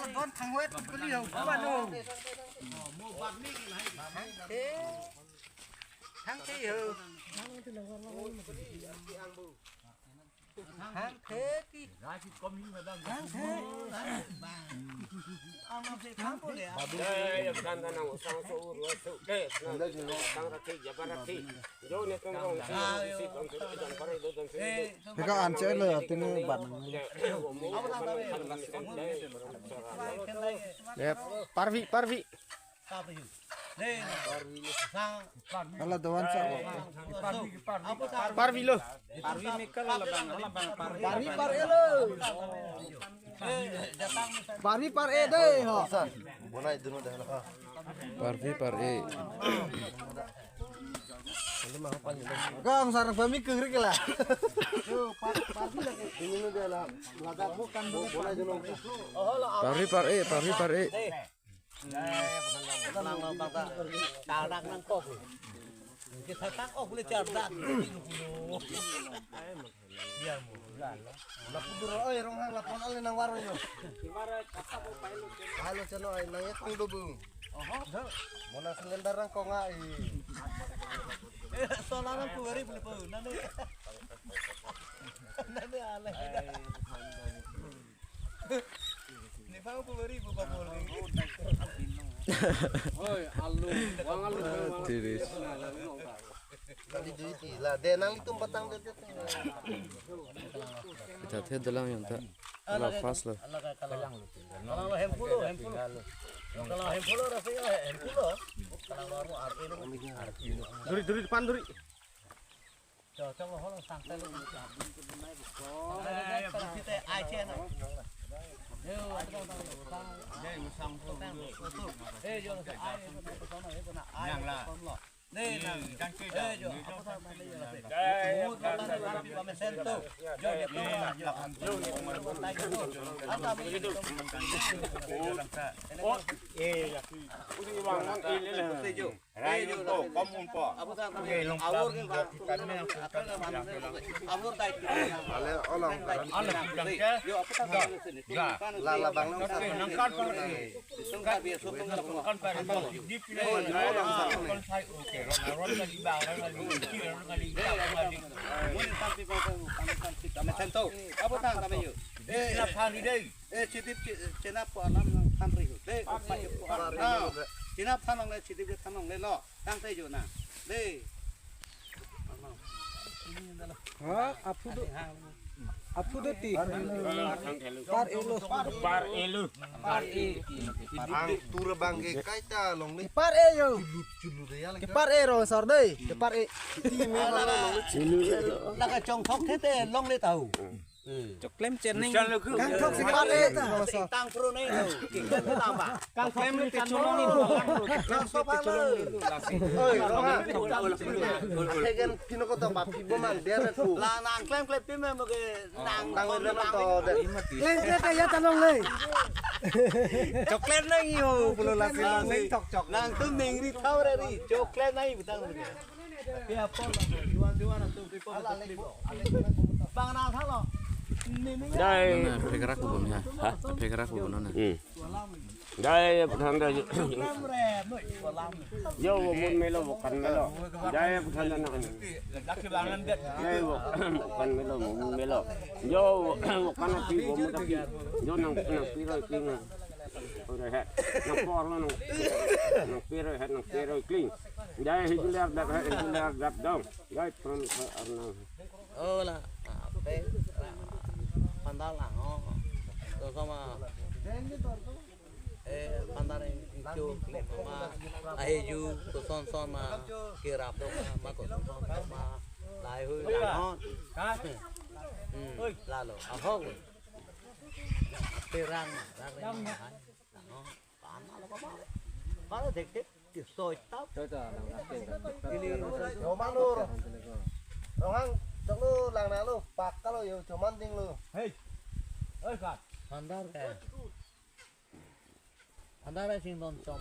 là con thằng huyết có liều có bạn đâu thằng thế hừ thằng thế đi thằng thế ông làm gì thằng cô lẹ đây kan tanah sang suur wasu deh sang rakhi jabar rakhi jo ne tong si tong dan parai do dan Thế các anh sẽ lừa tên bạn đẹp Parvi đó là đồ ăn sao Parvi lo Parvi Mikal là Parvi Parvi par e đây hả Parvi par e Kang sarang pami kering lah. Parvi par e. Cardak nang kok. Kita tak kok boleh cardak. Biar mulan. Lapor dulu oi rong hang lapor alin nang warung yo. Halo ceno ai nang etang dobung. Mona selendarang ko nga Soalan aku beri boleh pun. Nanti aleh. Ni fau aku beri buka boleh. oi alu wang alu Tiris. Tadi duit lah denang itu batang det. Kita teh dalang yang tak lepas lah. Kalau hempulo. Kalau hempulo rasanya hempulo. Kalau baru arti. Duri depan duri. Cho nó holang santai lu. Kita ai chen ah. Yang lah. Đây là đang chơi đây rồi apa sama đây là đây kita mesento yo dia tu yo tay itu apa begitu oh uji wangan ini lah rayu to komun po apa sama awur ke awur tay Ale olang. yo apa sama sini Lala bang nang kan par sungkat biasa sungkat kan par di kon sai oke ron lagi bang lagi kira lagi muốn sampai kau mesento apa tang kami yo kenapa hari deh citip cenap alam tham ri deh cenap thanong le citip thanong le lo tang te yo na deh Ha, apu deti. Par elu. Ang tur bangge kaita long ni. Par e yo. Cái par e rồi sor đây. Cái par e. là cái trồng thóc thế thế long le tàu Chok lem chen ning. Kang thok si par e ta. tăng pro này đâu kinh tế làm bà Kang lem le te cholong ni. Kang so pa le. Oi, rong. Thế gen pino ko to pa pibo man dia na tu. là nàng klem klem pin mà cái nàng Tang le to de. Lem te ta ya talong le. Chok lem nang yo pulo la silong ning chok. nàng tư mình đi thâu ra đi cho klem này bị tăng rồi kia pon juan tu cái pon bang nàng thắng rồi đây Nah, pegerak kubun ya. Hah? Pegerak kubun nona. đây thằng đây làm rè nội của làm yo mun melo bukan melo đây bukan anak ini lắc cái bang lên đất đây bukan melo mun melo yo bukan api bomu tapi yo nang piroi kling udah het nang por lo nang piroi kling đây hijuler dat dong đây pron arna là cái pandang lah oh sama pandang itu ma ayu to son ma kirap to ma to son ma lai hui la hon lalu ahok pirang rang kalau deket soi tap Ini yo mang lu. Rong hang chok lu lang na lu. Pak kalau yo cuman ting lu. ơi phạt pandang cái pandang là sinh tồn trong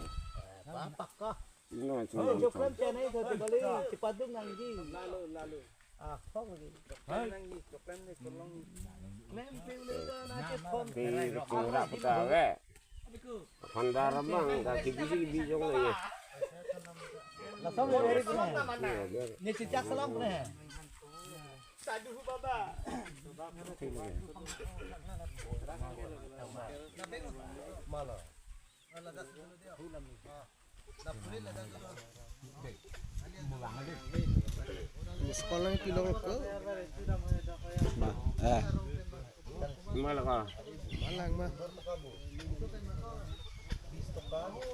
bạc có nó chụp lên trên ấy thôi thì có lý chỉ qua đứng năng gì lalu không gì năng gì chụp lên này còn long lên phiêu lên nó chết con thì rap ta ve Pandara bang, kaki bisi bijong lagi. Langsung dari mana? Ni cicak selam ni. Saduh baba. Mana? Sekolah pilong ke Malah kah? Malang mah.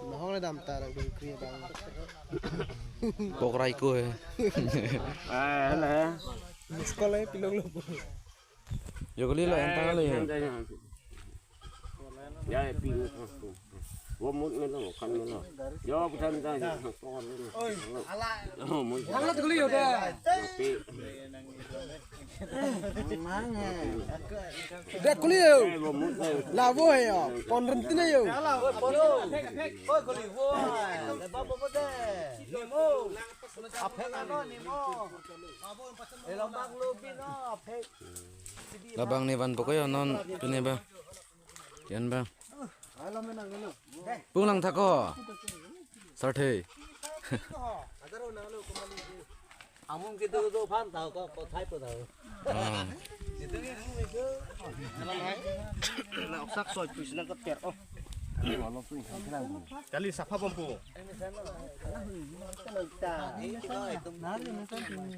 Mahal dam tarang dulu kriya bang. Pokrai ko eh. Lah. Sekolah pilong lo. Yo kali lo entang lo ya. Ya, pilih. Womut ngelo kan ngelo. Yo bukan tanya. Oi, ala. Oh, mun. Hangat kali yo dah. Tapi Dat kuliah. womut Lavo ya. Ponrenti na yo. Ala, oi pono. Oi kuli woi. Lebab bode. Nimo. Aphe ano nimo. Elombang lubin no aphe. Labang ni van pokoy non pini ba. Yan ba. Pulang thako. Sarthei. Amung gitu tu phan tau ko thai po tau. Sak soy pis nang keter. Oh. Kali sapa pompo. Kita itu nari macam ni.